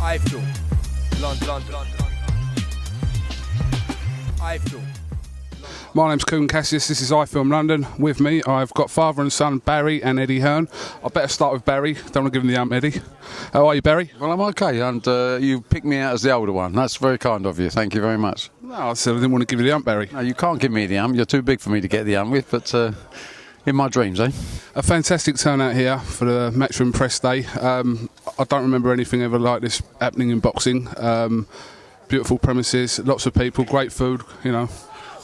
iFILM, London. iFILM. My name's Kugan Cassius, this is iFILM London. With me, I've got father and son Barry and Eddie Hearn. I better start with Barry, don't want to give him the ump, Eddie. How are you, Barry? Well, I'm okay, and you picked me out as the older one. That's very kind of you, thank you very much. No, I said I didn't want to give you the ump, Barry. No, you can't give me the ump, you're too big for me to get the ump with, but in my dreams, eh? A fantastic turnout here for the Matchroom Press Day. I don't remember anything ever like this happening in boxing. Beautiful premises, lots of people, great food, you know.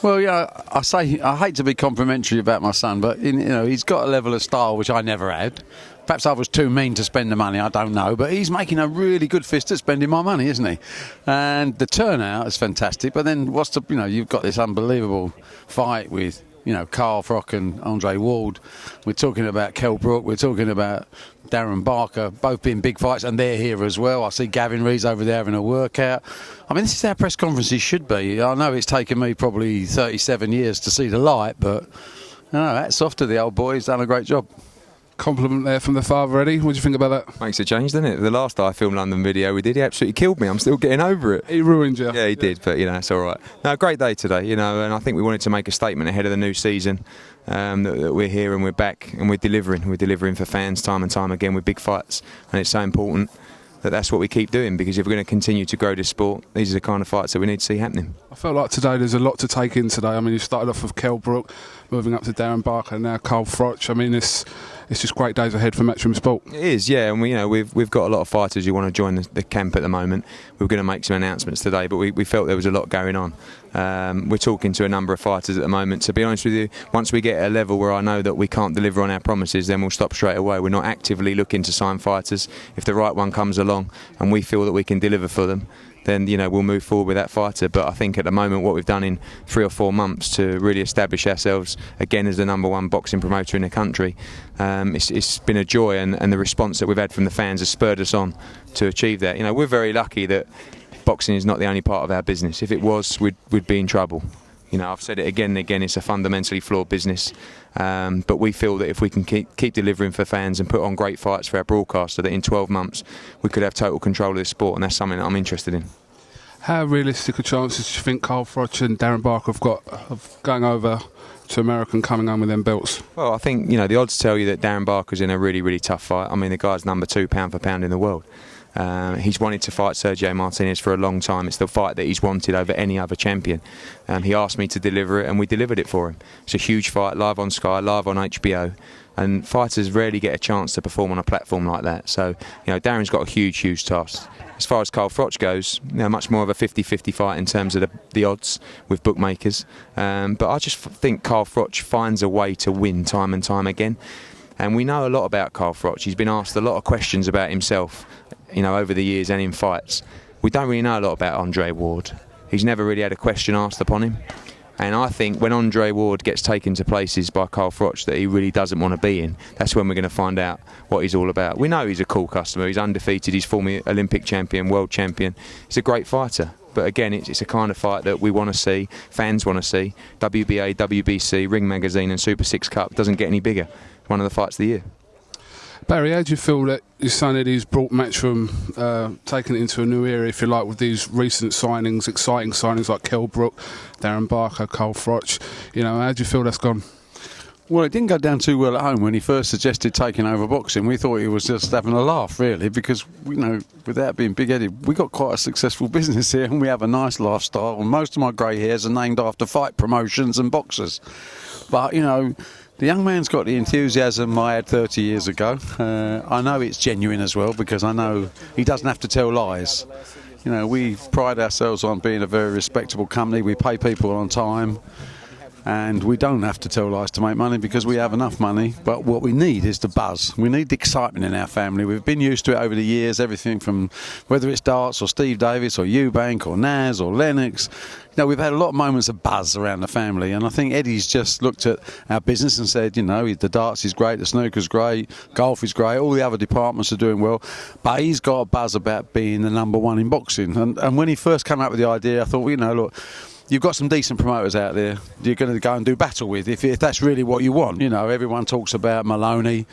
Well, yeah, I hate to be complimentary about my son, but he's got a level of style which I never had. Perhaps I was too mean to spend the money, I don't know, but he's making a really good fist at spending my money, isn't he? And the turnout is fantastic, but then you've got this unbelievable fight with Carl Froch and Andre Ward. We're talking about Kell Brook, we're talking about Darren Barker, both being big fights, and they're here as well. I see Gavin Rees over there having a workout. I mean, this is how press conferences should be. I know it's taken me probably 37 years to see the light, but hats off to the old boy. He's done a great job. Compliment there from the father, Eddie. What do you think about that? Makes a change, doesn't it? The last iFILM London video we did, he absolutely killed me. I'm still getting over it. He ruined you. Yeah, he did, but it's all right. No, great day today, and I think we wanted to make a statement ahead of the new season that we're here and we're back and we're delivering. We're delivering for fans time and time again with big fights, and it's so important that that's what we keep doing, because if we're going to continue to grow this sport, these are the kind of fights that we need to see happening. I felt like today there's a lot to take in today. I mean, you started off with Kell Brook, moving up to Darren Barker, and now Carl Froch. I mean, it's just great days ahead for Matchroom Sport. It is, yeah, and we've got a lot of fighters who want to join the camp at the moment. We're going to make some announcements today, but we felt there was a lot going on. We're talking to a number of fighters at the moment. To be honest with you, once we get at a level where I know that we can't deliver on our promises, then we'll stop straight away. We're not actively looking to sign fighters. If the right one comes along and we feel that we can deliver for them, then we'll move forward with that fighter. But I think at the moment what we've done in 3 or 4 months to really establish ourselves again as the #1 boxing promoter in the country, it's been a joy, and the response that we've had from the fans has spurred us on to achieve that. We're very lucky that boxing is not the only part of our business. If it was, we'd be in trouble. I've said it again and again, it's a fundamentally flawed business, but we feel that if we can keep delivering for fans and put on great fights for our broadcaster, that in 12 months we could have total control of this sport, and that's something that I'm interested in. How realistic a chances do you think Carl Froch and Darren Barker have got of going over to America and coming home with them belts? Well, I think the odds tell you that Darren Barker's in a really, really tough fight. I mean, the guy's #2 pound for pound in the world. He's wanted to fight Sergio Martinez for a long time. It's the fight that he's wanted over any other champion. He asked me to deliver it, and we delivered it for him. It's a huge fight, live on Sky, live on HBO, and fighters rarely get a chance to perform on a platform like that. So, Darren's got a huge, huge task. As far as Carl Froch goes, much more of a 50-50 fight in terms of the odds with bookmakers. But I just think Carl Froch finds a way to win time and time again. And we know a lot about Carl Froch. He's been asked a lot of questions about himself, over the years and in fights. We don't really know a lot about Andre Ward. He's never really had a question asked upon him. And I think when Andre Ward gets taken to places by Carl Froch that he really doesn't want to be in, that's when we're going to find out what he's all about. We know he's a cool customer. He's undefeated. He's former Olympic champion, world champion. He's a great fighter. But again, it's a kind of fight that we want to see, fans want to see. WBA, WBC, Ring Magazine and Super 6 Cup doesn't get any bigger. One of the fights of the year. Barry, how do you feel that your son Eddie's brought Matchroom, taken it into a new area, if you like, with these recent signings, exciting signings like Kell Brook, Darren Barker, Carl Froch? How do you feel that's gone? Well, it didn't go down too well at home when he first suggested taking over boxing. We thought he was just having a laugh, really, because, without being big-headed, we got quite a successful business here, and we have a nice lifestyle, and most of my grey hairs are named after fight promotions and boxers. But, the young man's got the enthusiasm I had 30 years ago. I know it's genuine as well, because I know he doesn't have to tell lies. We pride ourselves on being a very respectable company. We pay people on time. And we don't have to tell lies to make money, because we have enough money. But what we need is the buzz. We need the excitement in our family. We've been used to it over the years, everything from whether it's Darts or Steve Davis or Eubank or Naz or Lennox. We've had a lot of moments of buzz around the family, and I think Eddie's just looked at our business and said, the darts is great, the snooker's great, golf is great, all the other departments are doing well, but he's got a buzz about being the #1 in boxing. And when he first came up with the idea, I thought, look, you've got some decent promoters out there you're going to go and do battle with if that's really what you want. Everyone talks about Maloney,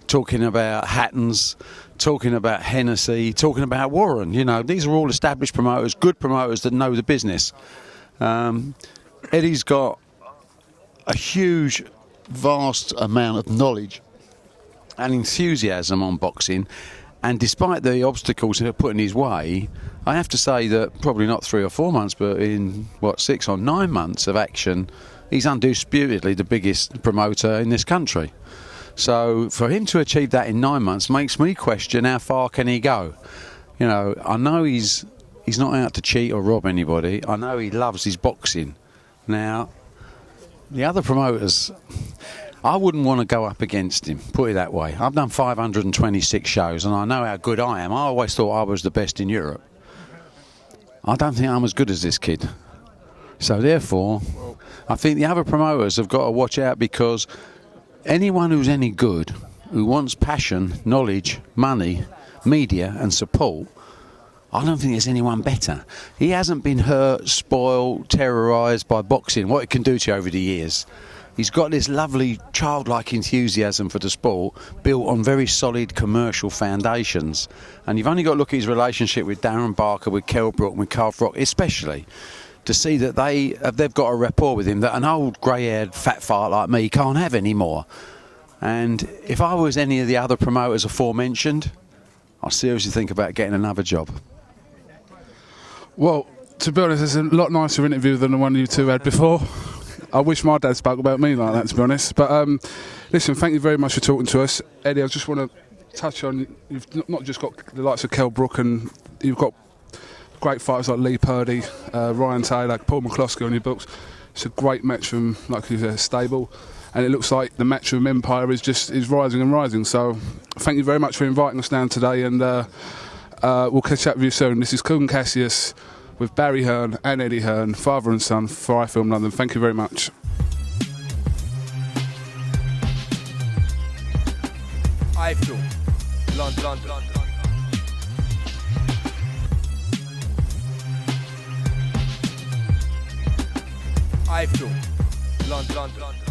talking about Hattons, talking about Hennessy, talking about Warren. You know, these are all established promoters, good promoters that know the business. Eddie's got a huge, vast amount of knowledge and enthusiasm on boxing, and despite the obstacles that are put in his way, I have to say that probably not 3 or 4 months, but in 6 or 9 months of action, he's undisputedly the biggest promoter in this country. So for him to achieve that in 9 months makes me question how far can he go. You know, I know he's not out to cheat or rob anybody. I know he loves his boxing. Now, the other promoters, I wouldn't want to go up against him, put it that way. I've done 526 shows and I know how good I am. I always thought I was the best in Europe. I don't think I'm as good as this kid. So therefore, I think the other promoters have got to watch out, because anyone who's any good, who wants passion, knowledge, money, media and support, I don't think there's anyone better. He hasn't been hurt, spoiled, terrorised by boxing, what it can do to you over the years. He's got this lovely childlike enthusiasm for the sport, built on very solid commercial foundations. And you've only got to look at his relationship with Darren Barker, with Kell Brook, with Carl Frock especially, to see that they've got a rapport with him that an old grey-haired fat fart like me can't have anymore. And if I was any of the other promoters aforementioned, I'd seriously think about getting another job. Well, to be honest, it's a lot nicer interview than the one you two had before. I wish my dad spoke about me like that, to be honest. But listen, thank you very much for talking to us. Eddie, I just want to touch on, you've not just got the likes of Kell Brook, and you've got great fighters like Lee Purdy, Ryan Taylor, Paul McCloskey on your books. It's a great Matchroom, like you said, stable, and it looks like the Matchroom empire is rising and rising. So thank you very much for inviting us down today, and we'll catch up with you soon. This is Kugan Cassius with Barry Hearn and Eddie Hearn, father and son, for iFILM London. Thank you very much. iFILM London. iFILM London.